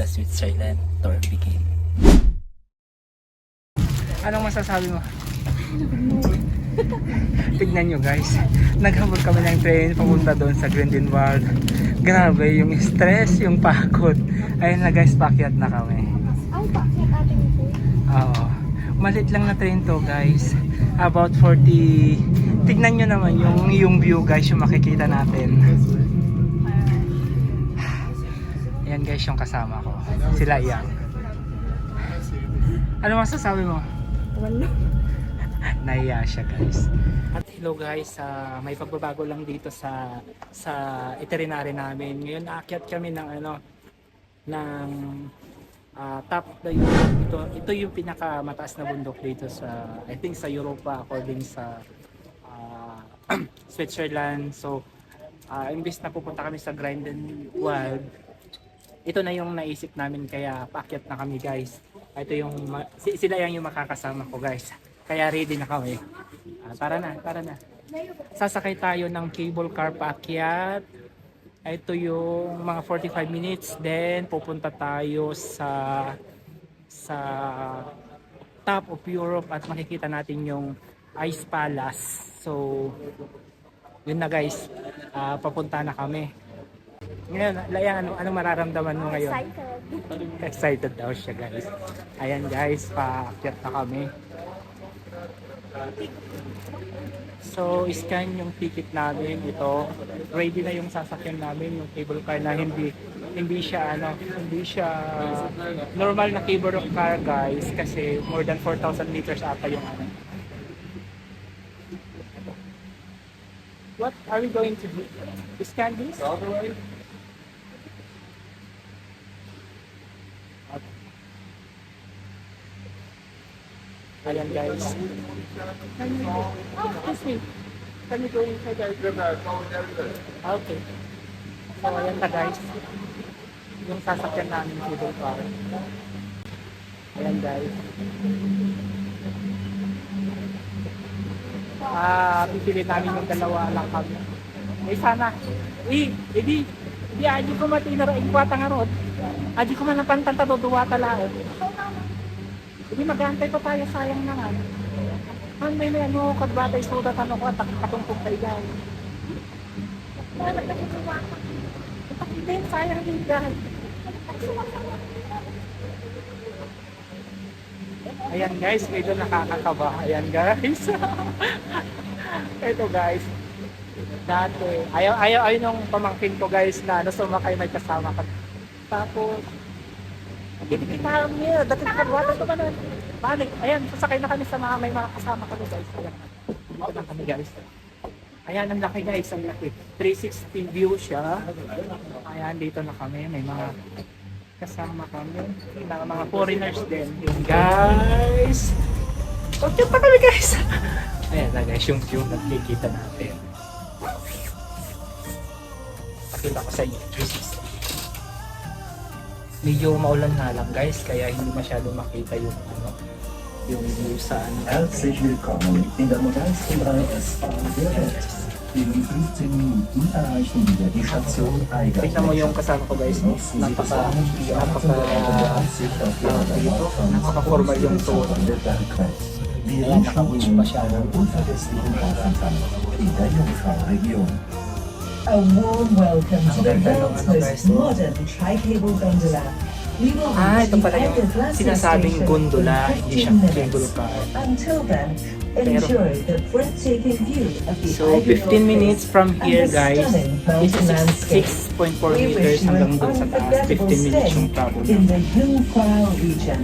Switzerland tour begin. Anong masasabi mo? Tignan nyo guys, naghabol kami ng train papunta doon sa Grindelwald. Grabe yung stress, yung pagod. Ayun na guys, pakyat na kami. Ay, pakyat atin ito. Oo, malit lang na train to guys, about 40. Tignan nyo naman yung view guys, yung makikita natin. Yan guys yung kasama ko, sila Yang. Ano masasabi mo? Wala. Nahiya siya guys. At hello guys, may pagbabago lang dito sa itinerary namin. Ngayon aakyat kami ng top of the Europe. Ito yung pinakamataas na bundok dito sa, I think sa Europa according sa Switzerland. So imbis na pupunta kami sa Grindelwald, ito na yung naisip namin kaya paakyat na kami guys. Ito yung sila yung makakasama ko guys. Kaya ready na kami. Tara na. Sasakay tayo ng cable car paakyat. Ito yung mga 45 minutes, then pupunta tayo sa top of Europe at makikita natin yung Ice Palace. So yun na guys, papunta na kami. Ngayon, Layang, ano mararamdaman mo ngayon? Excited daw siya guys. Ayan guys, paakyat na kami. So, scan yung ticket namin. Ito, ready na yung sasakyan namin, yung cable car na hindi siya normal na cable car guys, kasi more than 4,000 liters ata yung What are we going to do? Scan this? All the way. Ayan guys. Excuse me. Can you go inside there? Okay. So ayan na guys. Yung sasakyan namin cable car. Ayan guys. Pipili namin yung dalawa lang kami. Eh sana. Hindi aji ko matinara ingkwata nga rod. Aji ko man napantanta do duwata lang. Hindi mag-aantay pa tayo, sayang naman. May kadbatay sudat ko at katungkog tayo guys. Hindi, sayang din guys. Ayan guys, medyo nakakakaba. Ayan guys. Ito guys. Dati, ayaw nung pamangkin ko guys na sumakay may kasama ka. Tapos, kita niya, dati nakadwata ito ba na? Balik, ayan, sasakay na kami sa may mga kasama kami guys. Ayan, dito na kami guys. Ayan, ang laki guys, ang laki. 360 view siya. Ayan, dito na kami, may mga kasama kami. Mga foreigners din. Yun guys. So, cute pa kami guys. Ayan na guys, yung view na kikita natin. Pakita ko sa inyo, 360. Medyo maulan na lang guys, kaya hindi masyado makita yung view sa Herzlich willkommen in der modernsten 3S-Bahn der Welt. In 15 Minuten erreichen wir die Station Eiger. Tignan mo yung kasama ko guys, napaka-formal yung tour. Wir wünschen Ihnen einen unvergesslichen Aufenthalt in der Jungfrauregion. A warm welcome to the world's most modern tri-cable gondola. Ito pala yung sinasabing gondola, hindi siya cable car. Until then, Enjoy the breathtaking view of the So, Eiffel 15 minutes Face from and here, the guys. stunning It's mountain landscape. 6.4 We meters wish you hanggang an doon sa taas. unforgettable 15 minutes stay yung travel in na. the Jungfrau region.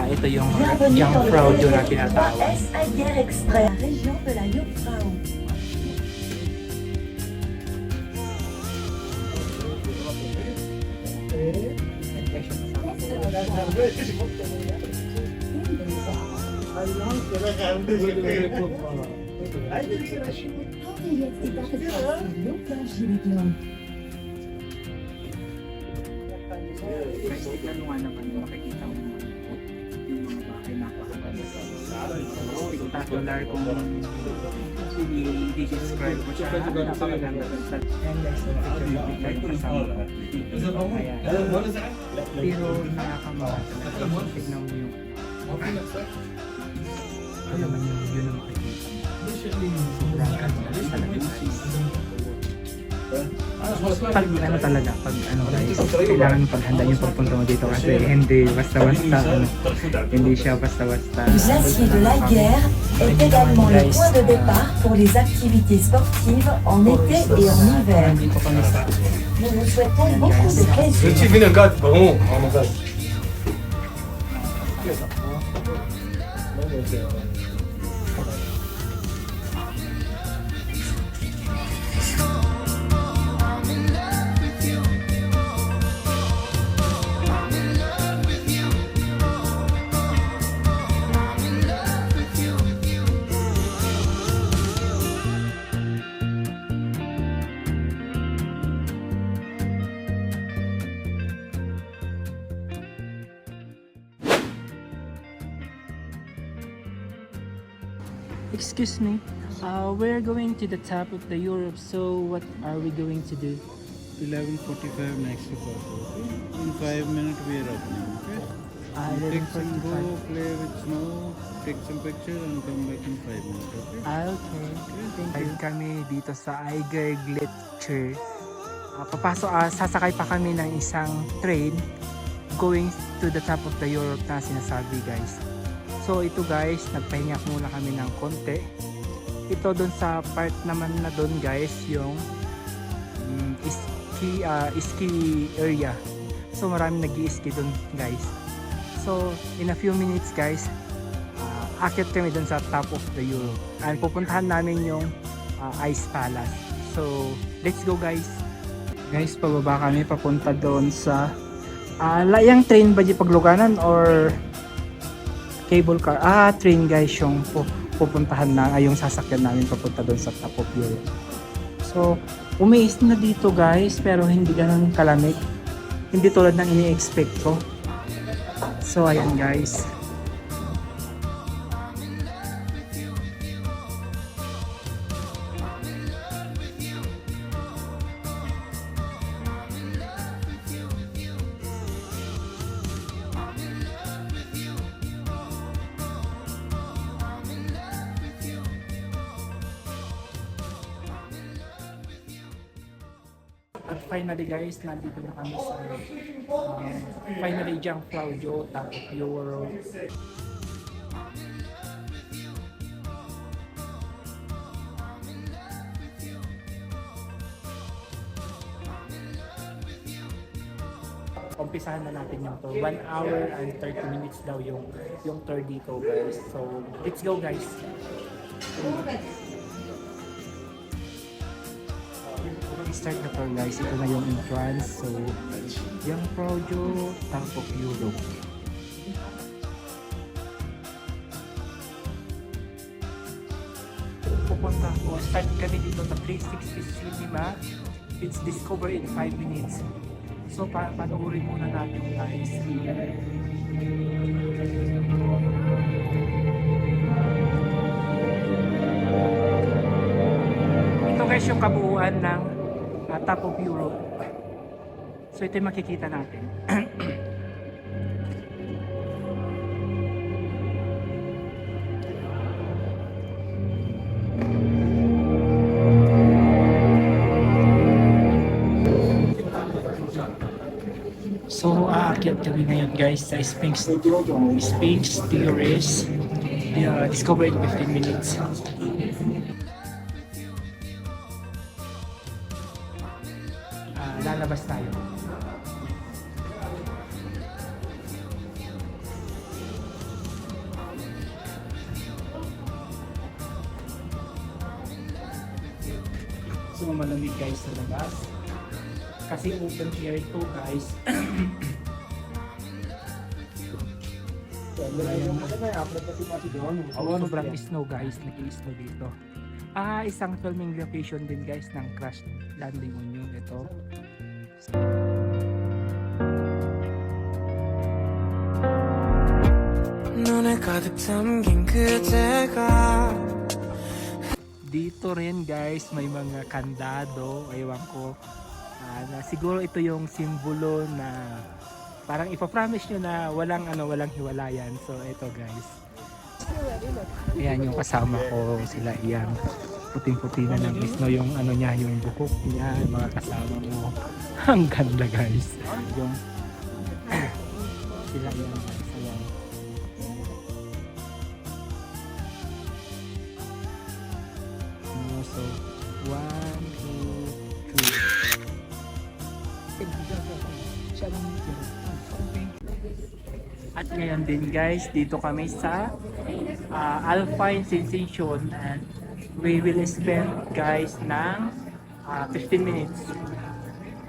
Ito yung Bienvenue dans le Jungfrau na TGV tinatawag. 3S Albière Express. La région de la Jungfrau. Guys, ikaluwa naman makikita mo yung mga bahay napakaganda. Spectacular kung i-describe mo siya. Napakaganda. Ayan guys, yung picture yung kasama. Ayan. Pero nakakamawa talaga. Tignan mo yung alam mo yung yun ang makikita mo. Sobrang ganda talaga guys. Pag ano talaga, pag ano guys, kailangan paghanda yung pagpunta mo dito kasi hindi basta-basta, hindi siya basta-basta. Le glacier de la Guerre est également le point de départ pour les activités sportives en été et en hiver. Nandito kami sa Nous vous souhaitons beaucoup de plaisir. Excuse me, we're going to the top of the Europe, so what are we going to do? 11:45 next to Porto. In 5 minutes we are opening. Okay. Take some go, 11:45. play with snow, take some pictures and come back in 5 minutes. Okay. Okay. Ayun kami dito sa Eiger Gletscher. Sasakay pa kami ng isang train going to the top of the Europe na sinasabi guys. So ito guys, nagpahinga muna kami ng konti. Ito doon sa part naman na doon guys, yung ski area. So maraming nag-i-ski doon guys. So in a few minutes guys, akit kami doon sa top of the Europe. And pupuntahan namin yung Ice Palace. So let's go guys. Guys, pababa kami papunta doon sa layang train ba di pagluganan or cable car? Train guys yung pupuntahan na yung sasakyan namin papunta doon sa top of Europe. So, umiis na dito guys pero hindi ganun kalamig. Hindi tulad ng ini-expect ko. So, ayan guys. At finally guys, nandito na kami sa finally Jungfrau top of Europe. Umpisahan na natin yung tour. 1 hour and 30 minutes daw yung tour dito guys. So, let's go guys. Start na tour guys. Ito na yung entrance. So, Jungfrau top of Europe. Pupunta ko. Start kami dito sa 360 Cinema. It's discover in 5 minutes. So, panoorin muna natin guys. Ito guys yung kabuuan ng top of Europe. So, ito yung makikita natin. So, aakyat kami ngayon guys sa Sphinx Terrace. Discover in 15 minutes. Lalabas tayo. So malamig guys sa labas. Kasi open air ito guys. Sobrang snow guys, nag-i-snow dito. Isang filming location din guys ng Crash Landing on You. Ito. 눈에 가득 담긴 그대가 Dito rin guys may mga kandado, ewan ko. Na siguro ito yung simbolo na parang ipapromise nyo na walang hiwalayan. So ito guys. Ayan yung kasama ko, sila Ian. Puting-puti na ng snow yung niya, yung bukok niya, mga kasama mo. Ang ganda guys. Yung sila Ian guys. Ayan. So, 1, 2, 3. At ngayon din guys, dito kami sa Alpine Sensation and we will spend guys ng 15 minutes.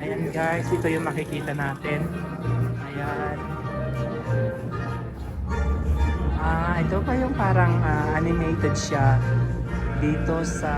Ayan guys, ito yung makikita natin. Ayan. Ito pa yung parang animated siya dito sa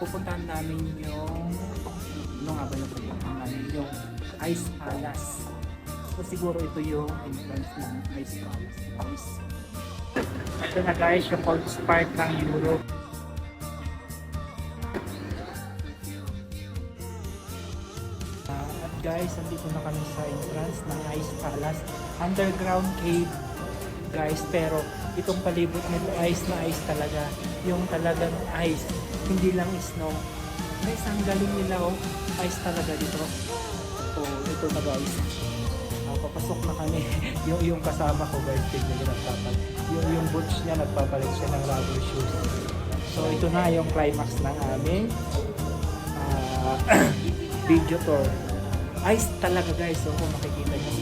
pupuntahan namin yung yung Ice Palace. So siguro ito yung entrance ng Ice Palace. Guys. Ito na guys yung Cold Spark ng Europe. At guys, andito na kami sa entrance ng Ice Palace. Underground cave guys, pero itong palibot nito ice na ice talaga. Yung talagang ice, hindi lang snow. Guys, ang galing nila ice talaga dito. So, ito na guys. Papasok na kami. yung kasama ko guys, tignan nyo nagpapalit. Yung boots niya, nagpapalit siya ng rubber shoes. So, ito na yung climax ng aming video tour. Ice talaga guys, so kung makikita nyo.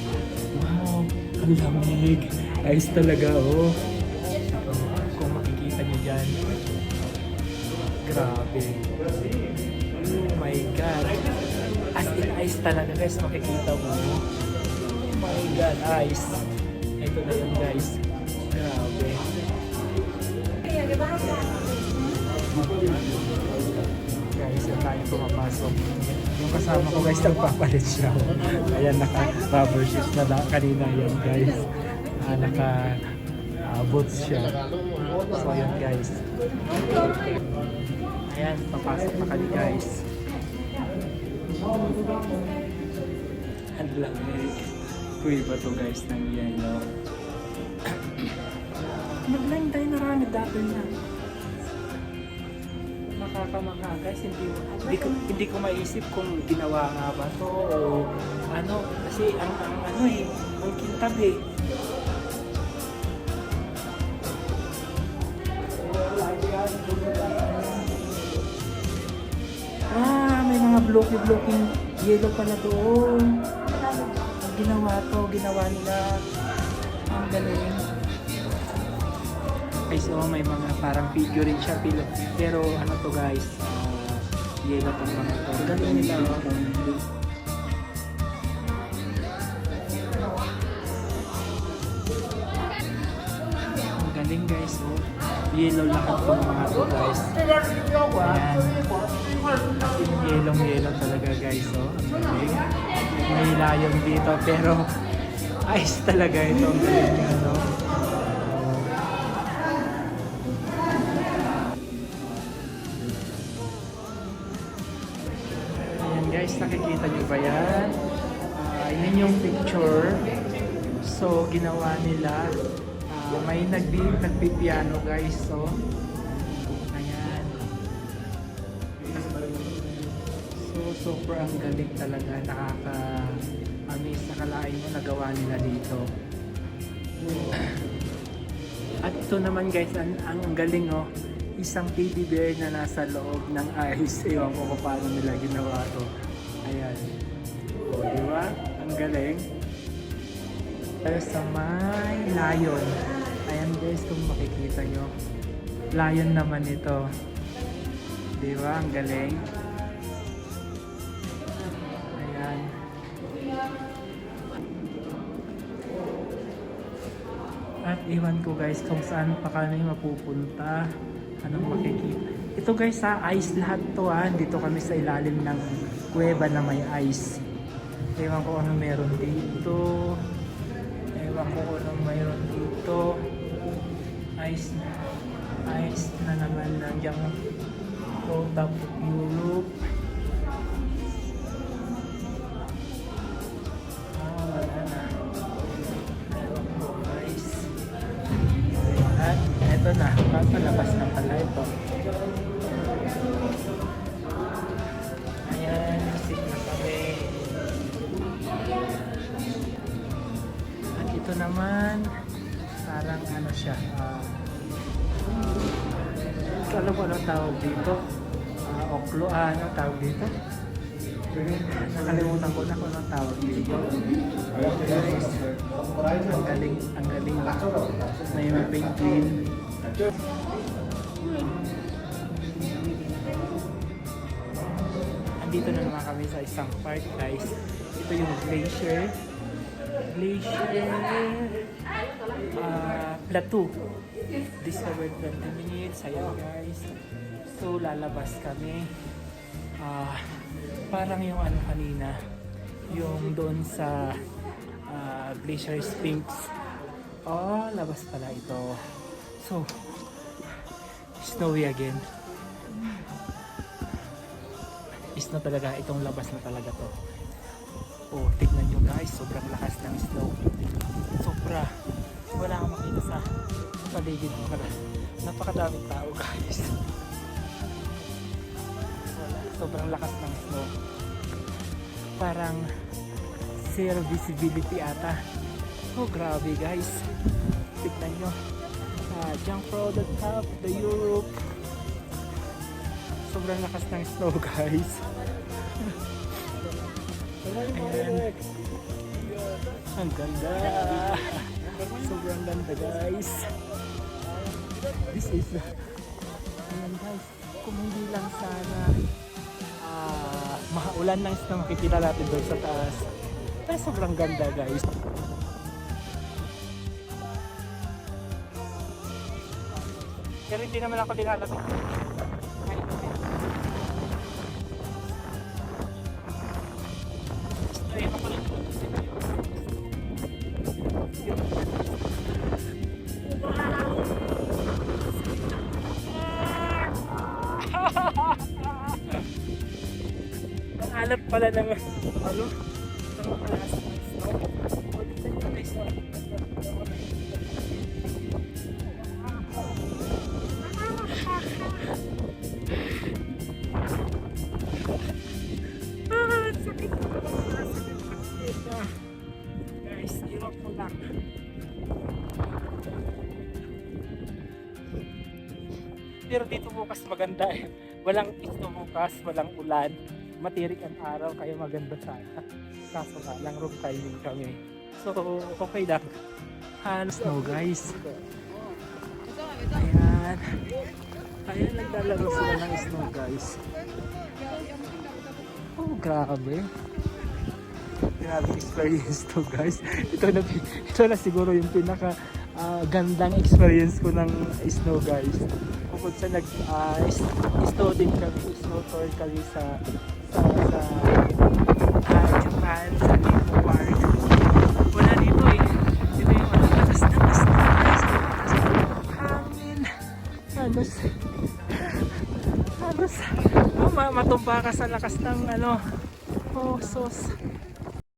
Wow, ang lamig. Ice talaga, kung makikita nyo dyan. Grabe. Oh my God. As in ice talaga guys, makikita mo. Oh my God, ice. Ito na yun guys. Grabe. Guys, yung tayo pumapasok. Yung kasama ko guys, nagpapalit siya. Ayan, naka-rubber shoes na kanina yan guys. Naka-boots siya. So, ayan guys. Ayan, papasok na kami guys. Ang lamig. Kuya ba to guys ng yellow? Nag-line tayo na rami dati na. Nakakamangha guys, hindi ko maisip kung ginawa nga ba to o ano, kasi ang kintab may mga blocky-blocking yellow pala doon. Ginawa nila. Ang galing. Guys, may mga parang figurine siya, pero ano to guys, yellow pang mga to. Galing nila, Ang galing guys, yellow lahat tong mga to guys. Ayan. Yellow talaga guys, ang galing. May layong dito, pero ice talaga ito. Ang galing niya, guys, nakikita nyo ba yan? Yun yung picture. So, ginawa nila. May nagpipiano guys. So, ayan. So, sobrang galing talaga. Nakaka-amaze. Nakalain mo nagawa nila dito. At ito naman guys, ang galing oh. Isang teddy bear na nasa loob ng ice. Ewan ko kung paano nila ginawa to. Ayan. O, di ba? Ang galing. Pero sa may lion. Ayan guys, kung makikita nyo. Lion naman ito. Di ba? Ang galing. Ayan. At iwan ko guys kung saan pa kami mapupunta. Anong makikita. Ito guys ha, ice lahat to ha. Dito kami sa ilalim ng kuweba na may ice. Ewan ko ano meron dito. Ewan ko ano meron dito. Ice na naman nandiyan Road of Europe. Wala na. Ewan ko guys. At eto na, papalabas na pala ito. Ayan, exit na kami. At ito naman, parang ano siya, alam mo anong tawag dito? Oklo, anong tawag dito? Nakalimutan ko na kung anong tawag dito. Ang galing, ang galing. May penguin. Andito na naman kami sa isang park guys. Ito yung Glacier Plateau. Discovered 20 minutes. Ayan guys. So lalabas kami. Parang yung ano kanina, yung doon sa Glacier Sphinx. Labas pala ito. So snowy again. Snow talaga, itong labas na talaga to. Tignan nyo guys, sobrang lakas ng snow. Sobra. Wala kang makita sa paligid. Napakadaming tao guys. Sobrang lakas ng snow. Parang zero visibility ata. Grabe guys. Tignan nyo. Jump road at top, the Europe. Sobrang lakas ng snow guys. Ayan. Ang ganda. Sobrang ganda guys. This is ayan guys. Kung hindi lang sana maulan ng snow, makikita natin doon sa taas. Pero sobrang ganda guys. Pero hindi naman ako nilalapit. Ang alat pala ng ano? Ang alas ng snow. Dito nyo guys. Sakit ko. Guys, hirap ko lang. Pero dito bukas maganda eh. Walang snow bukas, walang ulan. Matirik ang araw, kaya maganda sana. Kaso nga lang, wrong timing kami. So, okay lang. Snow guys. Ayan. Ayan, naglalaro sila ng snow guys. Grabe. Grabe experience to guys. Ito na siguro yung pinaka gandang experience ko ng snow guys. Bukod sa snow din kami, snow tour kami sa Japan, sa Nipo Park. Wala dito eh. Dito yung lakas ng snow guys. Hangin. Halos matumba ka sa lakas ng Oh, sus.